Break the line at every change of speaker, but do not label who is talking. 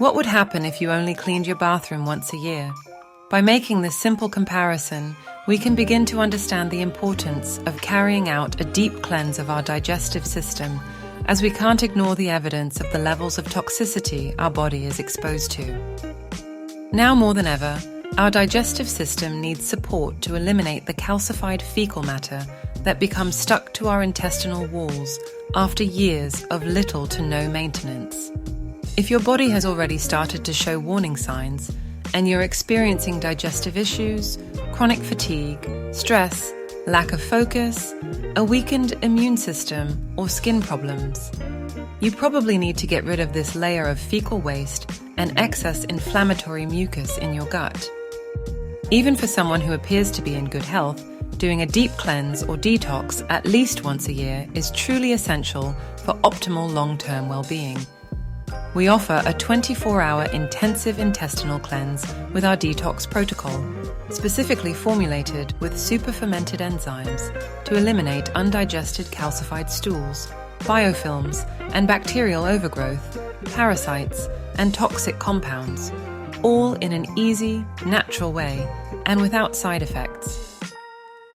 What would happen if you only cleaned your bathroom once a year? By making this simple comparison, we can begin to understand the importance of carrying out a deep cleanse of our digestive system, as we can't ignore the evidence of the levels of toxicity our body is exposed to. Now more than ever, our digestive system needs support to eliminate the calcified fecal matter that becomes stuck to our intestinal walls after years of little to no maintenance. If your body has already started to show warning signs, and you're experiencing digestive issues, chronic fatigue, stress, lack of focus, a weakened immune system, or skin problems, you probably need to get rid of this layer of fecal waste and excess inflammatory mucus in your gut. Even for someone who appears to be in good health, doing a deep cleanse or detox at least once a year is truly essential for optimal long-term well-being. We offer a 24-hour intensive intestinal cleanse with our detox protocol, specifically formulated with super fermented enzymes to eliminate undigested calcified stools, biofilms, and bacterial overgrowth, parasites, and toxic compounds, all in an easy, natural way and without side effects.